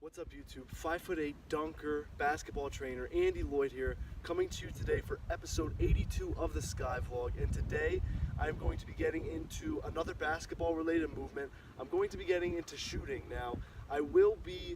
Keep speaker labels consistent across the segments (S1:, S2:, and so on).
S1: What's up YouTube? 5'8" dunker, basketball trainer, Andy Lloyd here, coming to you today for episode 82 of the Skigh vlog. And today I'm going to be getting into another basketball related movement. I'm going to be getting into shooting. Now, I will be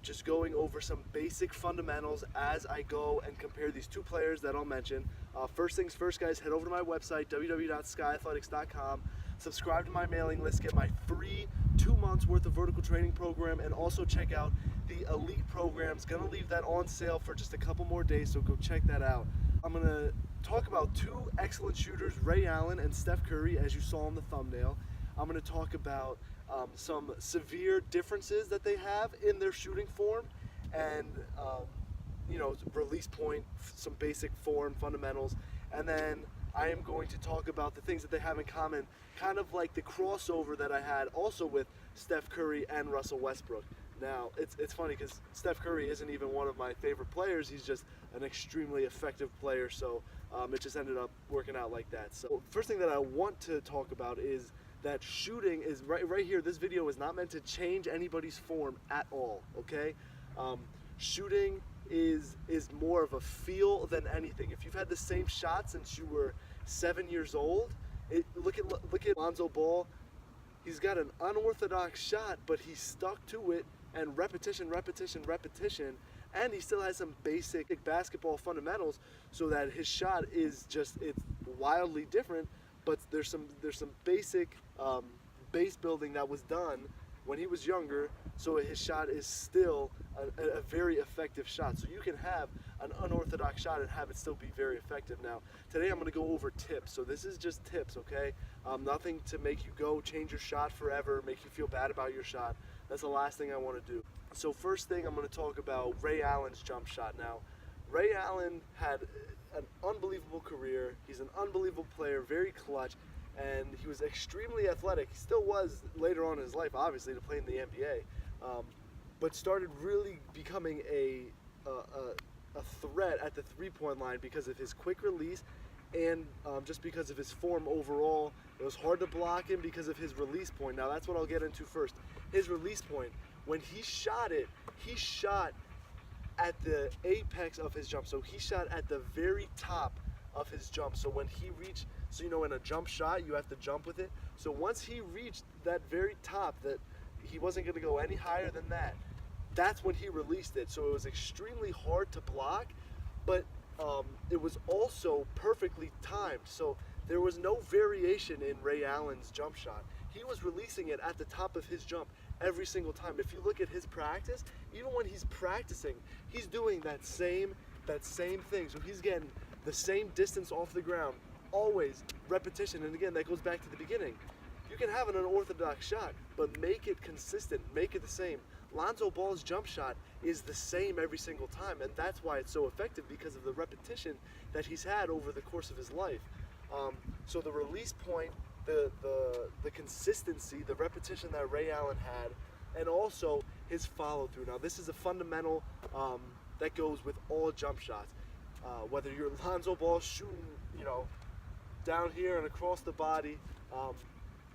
S1: just going over some basic fundamentals as I go and compare these two players that I'll mention. First things first, guys, head over to my website, www.skighathletics.com. Subscribe to my mailing list, get my free 2 months worth of vertical training program, and also check out the elite programs. Gonna leave that on sale for just a couple more days, so go check that out. I'm gonna talk about two excellent shooters, Ray Allen and Steph Curry, as you saw in the thumbnail. I'm gonna talk about some severe differences that they have in their shooting form, and release point, some basic form fundamentals, and then I am going to talk about the things that they have in common, kind of like the crossover that I had also with Steph Curry and Russell Westbrook. Now, it's funny because Steph Curry isn't even one of my favorite players. He's just an extremely effective player, so it just ended up working out like that. So first thing that I want to talk about is that shooting is right here. This video is not meant to change anybody's form at all, okay? Shooting is more of a feel than anything. If you've had the same shot since you were 7 years old, look at Lonzo Ball. He's got an unorthodox shot, but he stuck to it, and repetition, and he still has some basic basketball fundamentals, so that his shot is just, it's wildly different, but there's some basic base building that was done when he was younger, so his shot is still a very effective shot. So you can have an unorthodox shot and have it still be very effective. Now, today I'm going to go over tips. So this is just tips, okay? Nothing to make you go change your shot forever, make you feel bad about your shot. That's the last thing I want to do. So first thing, I'm going to talk about Ray Allen's jump shot. Now, Ray Allen had an unbelievable career. He's an unbelievable player, very clutch, and he was extremely athletic. He still was later on in his life, obviously, to play in the NBA, but started really becoming a threat at the three-point line because of his quick release and just because of his form overall. It was hard to block him because of his release point. Now, that's what I'll get into first. His release point, when he shot it, he shot at the apex of his jump. So he shot at the very top of his jump. So when he reached, so in a jump shot, you have to jump with it. So once he reached that very top, that he wasn't going to go any higher than that, that's when he released it. So it was extremely hard to block, but it was also perfectly timed. So there was no variation in Ray Allen's jump shot. He was releasing it at the top of his jump every single time. If you look at his practice, even when he's practicing, he's doing that same thing. So he's getting the same distance off the ground, always repetition. And again, that goes back to the beginning. You can have an unorthodox shot, but make it consistent, make it the same. Lonzo Ball's jump shot is the same every single time, and that's why it's so effective, because of the repetition that he's had over the course of his life. So the release point, the consistency, the repetition that Ray Allen had, and also his follow through. Now, this is a fundamental that goes with all jump shots. Whether you're Lonzo Ball shooting, down here and across the body,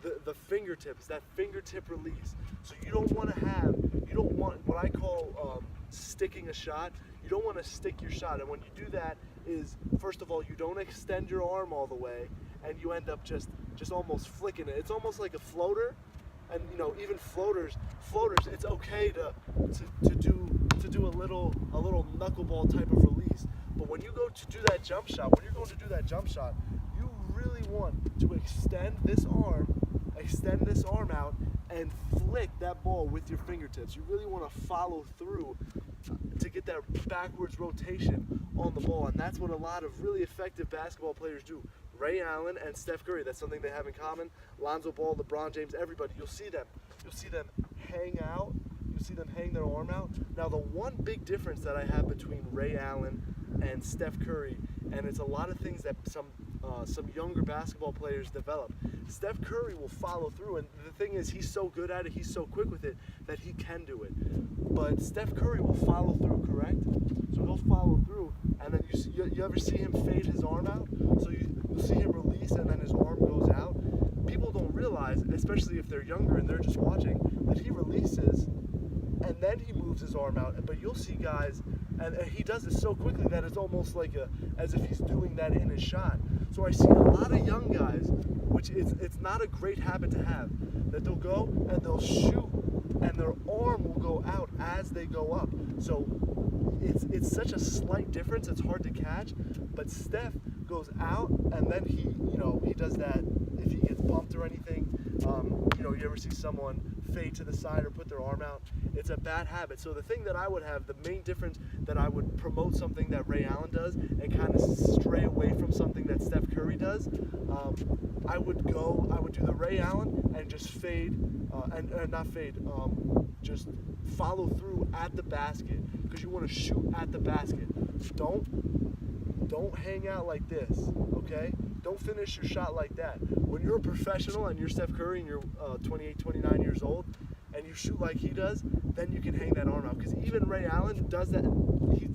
S1: the fingertips, that fingertip release. So you don't want what I call sticking a shot. You don't want to stick your shot, and when you do that is, first of all, you don't extend your arm all the way, and you end up just almost flicking it. It's almost like a floater, and even floaters, it's okay to do a little knuckleball type of release. But when you go to do that jump shot, you really want to extend this arm out and flick that ball with your fingertips. You really want to follow through to get that backwards rotation on the ball, and that's what a lot of really effective basketball players do. Ray Allen and Steph Curry, that's something they have in common. Lonzo Ball, LeBron James, everybody, you'll see them hang out, you'll see them hang their arm out. Now, the one big difference that I have between Ray Allen and Steph Curry, and it's a lot of things that some younger basketball players develop. Steph Curry will follow through, and the thing is, he's so good at it, he's so quick with it, that he can do it. But Steph Curry will follow through, correct? So he'll follow through, and then you ever see him fade his arm out? So you'll see him release, and then his arm goes out. People don't realize, especially if they're younger and they're just watching, that he releases and then he moves his arm out. But you'll see guys, and he does it so quickly that it's almost like as if he's doing that in his shot. So I see a lot of young guys, which it's not a great habit to have, that they'll go and they'll shoot, and their arm will go out as they go up. So it's such a slight difference, it's hard to catch. But Steph goes out, and then he does that if he gets bumped or anything. You ever see someone fade to the side or put their arm out? It's a bad habit. So the thing that I would have, the main difference that I would promote something that Ray Allen does and kind of stray away from something that Steph Curry does, I would do the Ray Allen and just fade, just follow through at the basket, because you want to shoot at the basket. Don't hang out like this, okay? Don't finish your shot like that. When you're a professional and you're Steph Curry and you're 28, 29 years old and you shoot like he does, then you can hang that arm out. Because even Ray Allen does that.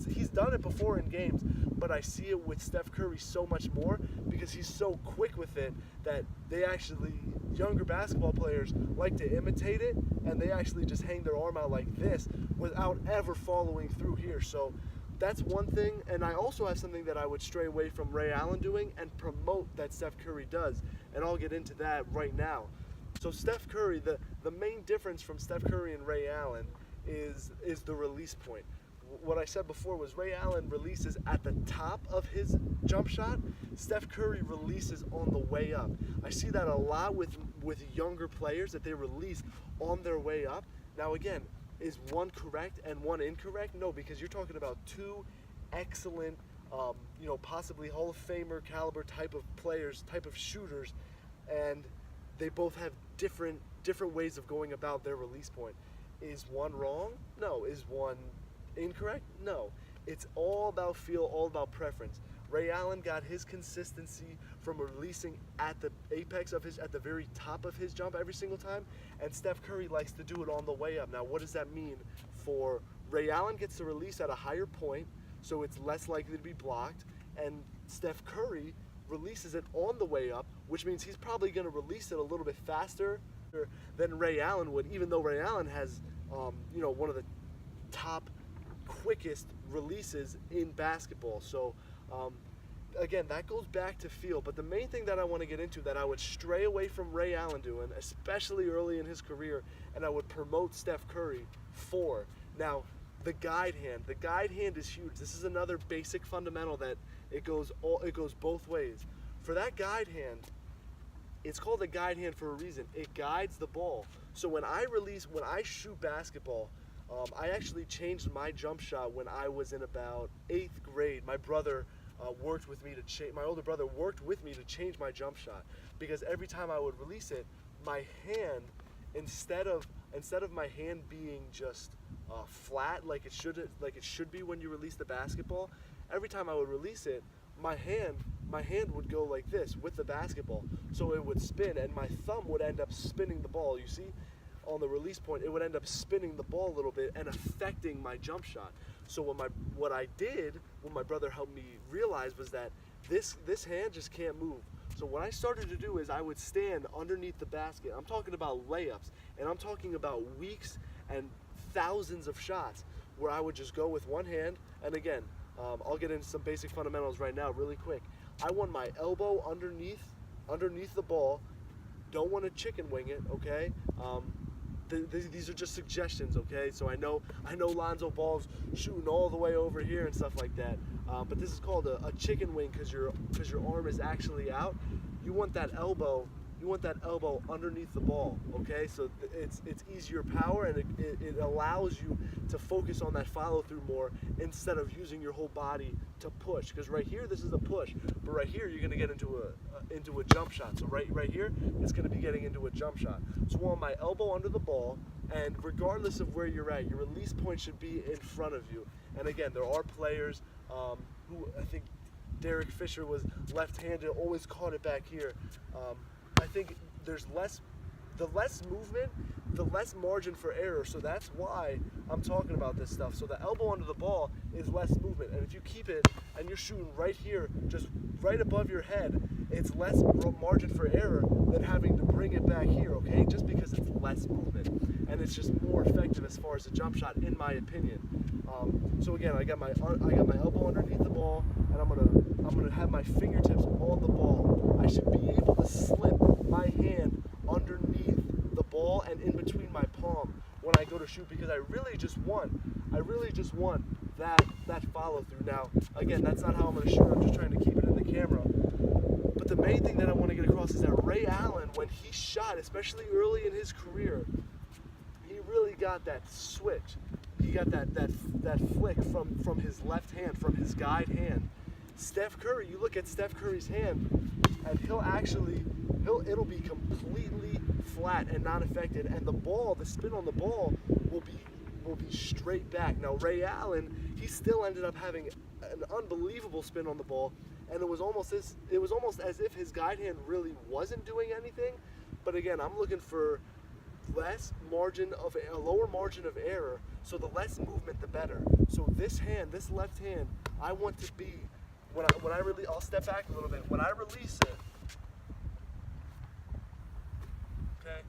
S1: He's done it before in games, but I see it with Steph Curry so much more because he's so quick with it that younger basketball players like to imitate it, and they actually just hang their arm out like this without ever following through here. So that's one thing, and I also have something that I would stray away from Ray Allen doing and promote that Steph Curry does, and I'll get into that right now. So Steph Curry, the main difference from Steph Curry and Ray Allen is the release point. What I said before was Ray Allen releases at the top of his jump shot. Steph Curry releases on the way up. I see that a lot with younger players, that they release on their way up. Now again, is one correct and one incorrect? No, because you're talking about two excellent, possibly Hall of Famer caliber type of players, type of shooters, and they both have different ways of going about their release point. Is one wrong? No. Is one incorrect? No. It's all about feel, all about preference. Ray Allen got his consistency from releasing at the apex of at the very top of his jump every single time, and Steph Curry likes to do it on the way up. Now, what does that mean? For Ray Allen gets to release at a higher point, so it's less likely to be blocked, and Steph Curry releases it on the way up, which means he's probably going to release it a little bit faster than Ray Allen would, even though Ray Allen has, one of the top, quickest releases in basketball. So, again, that goes back to feel. But the main thing that I want to get into that I would stray away from Ray Allen doing, especially early in his career, and I would promote Steph Curry for. Now, the guide hand. The guide hand is huge. This is another basic fundamental that it goes both ways. For that guide hand, it's called a guide hand for a reason. It guides the ball. So when I shoot basketball, I actually changed my jump shot when I was in about 8th grade. My older brother worked with me to change my jump shot, because every time I would release it, my hand, instead of my hand being just flat like it should be when you release the basketball, every time I would release it, my hand would go like this with the basketball, so it would spin, and my thumb would end up spinning the ball. You see, on the release point, it would end up spinning the ball a little bit and affecting my jump shot. So what I did, when my brother helped me realize, was that this hand just can't move. So what I started to do is I would stand underneath the basket. I'm talking about layups, and I'm talking about weeks and thousands of shots where I would just go with one hand. And again, I'll get into some basic fundamentals right now really quick. I want my elbow underneath the ball. Don't want to chicken wing it, okay? These are just suggestions, okay? So I know Lonzo Ball's shooting all the way over here and stuff like that, but this is called a chicken wing because your arm is actually out. You want that elbow underneath the ball, okay? So it's easier power, and it allows you to focus on that follow through more instead of using your whole body to push. Because right here, this is a push, but right here you're gonna get into a jump shot. So right here, it's gonna be getting into a jump shot. So I want my elbow under the ball, and regardless of where you're at, your release point should be in front of you. And again, there are players who, I think Derek Fisher was left-handed, always caught it back here. I think there's the less movement, the less margin for error. So that's why I'm talking about this stuff. So the elbow under the ball is less movement. And if you keep it and you're shooting right here, just right above your head, it's less margin for error than having to bring it back here, okay? Just because it's less movement. and it's just more effective as far as a jump shot, in my opinion. So again, I got my elbow underneath the ball, and I'm gonna have my fingertips on the ball. I should be able to slip my hand underneath the ball and in between my palm when I go to shoot, because I really just want that follow through. Now, again, that's not how I'm gonna shoot. I'm just trying to keep it in the camera. But the main thing that I want to get across is that Ray Allen, when he shot, especially early in his career, he really got that switch. He got that flick from his left hand, from his guide hand. Steph Curry, you look at Steph Curry's hand, and it'll be completely flat and not affected, and the spin on the ball will be straight back. Now Ray Allen, he still ended up having an unbelievable spin on the ball, and it was almost as if his guide hand really wasn't doing anything. But again, I'm looking for a lower margin of error, so the less movement the better. So this left hand, I want to be, I'll step back a little bit. When I release it, okay,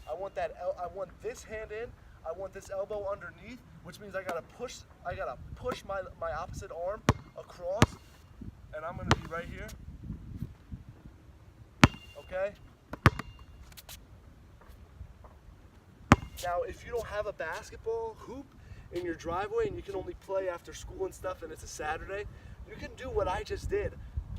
S1: I want this hand in, I want this elbow underneath, which means I gotta push my opposite arm across, and I'm gonna be right here. Okay? Now, if you don't have a basketball hoop in your driveway and you can only play after school and stuff, and it's a Saturday, you can do what I just did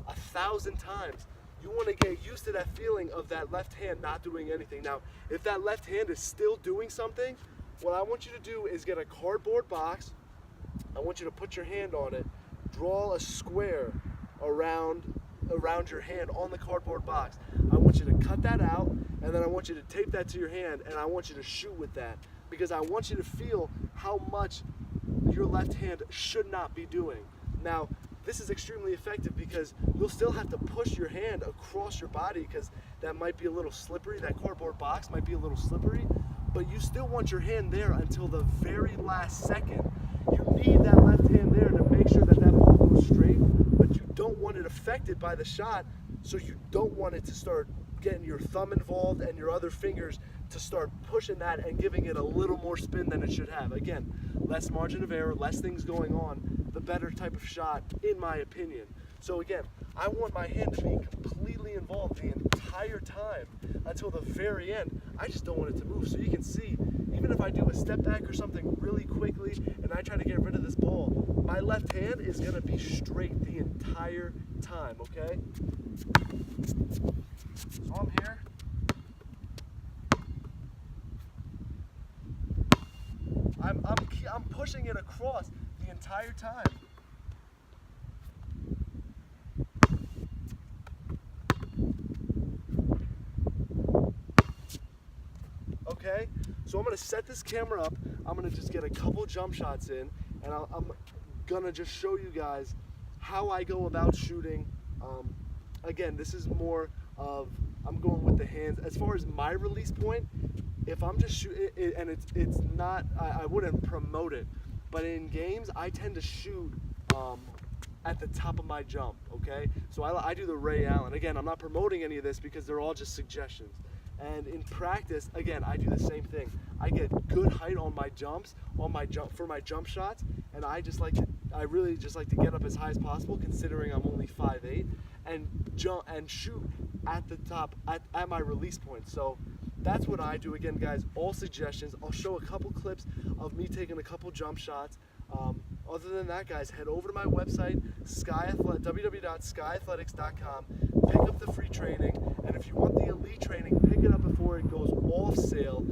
S1: 1,000 times. You want to get used to that feeling of that left hand not doing anything. Now, if that left hand is still doing something, what I want you to do is get a cardboard box. I want you to put your hand on it, draw a square around your hand on the cardboard box. I want you to cut that out, and then I want you to tape that to your hand, and I want you to shoot with that, because I want you to feel how much your left hand should not be doing. Now, this is extremely effective because you'll still have to push your hand across your body, because that might be a little slippery, that cardboard box might be a little slippery, but you still want your hand there until the very last second. You need that left hand there to make sure that ball goes straight, but you don't want it affected by the shot, so you don't want it to start getting your thumb involved and your other fingers to start pushing that and giving it a little more spin than it should have. Again, less margin of error, less things going on, the better type of shot, in my opinion. So again, I want my hand to be completely involved the entire time until the very end. I just don't want it to move. So you can see, even if I do a step back or something really quickly and I try to get rid of this ball, my left hand is going to be straight the entire time, okay? So I'm here. I'm pushing it across the entire time. Okay, so I'm gonna set this camera up. I'm gonna just get a couple jump shots in, and I'm gonna just show you guys how I go about shooting. Again, this is more of, I'm going with the hands. As far as my release point, if I'm just shooting, and it's not, I wouldn't promote it, but in games, I tend to shoot at the top of my jump, okay? So I do the Ray Allen. Again, I'm not promoting any of this because they're all just suggestions. And in practice, again, I do the same thing. I get good height on my jumps, for my jump shots, and I really just like to get up as high as possible, considering I'm only 5'8", and jump and shoot at the top, at my release point. So that's what I do. Again, guys, all suggestions. I'll show a couple clips of me taking a couple jump shots. Other than that, guys, head over to my website, www.skighathletics.com. Pick up the free training, and if you want the elite training, pick it up before it goes off sale.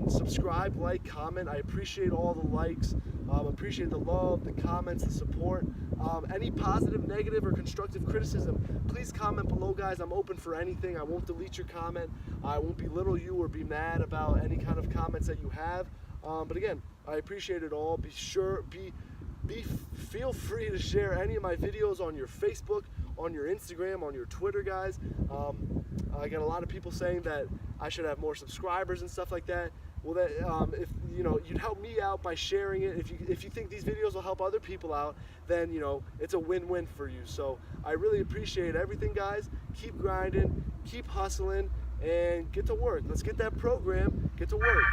S1: Subscribe, like, comment. I appreciate all the likes. Appreciate the love, the comments, the support. Any positive, negative, or constructive criticism, please comment below, guys. I'm open for anything. I won't delete your comment. I won't belittle you or be mad about any kind of comments that you have. But again, I appreciate it all. Feel free to share any of my videos on your Facebook, on your Instagram, on your Twitter, guys. I got a lot of people saying that I should have more subscribers and stuff like that. Well, that if you'd help me out by sharing it. If you think these videos will help other people out, then it's a win-win for you. So I really appreciate everything, guys. Keep grinding, keep hustling, and get to work. Let's get that program, get to work.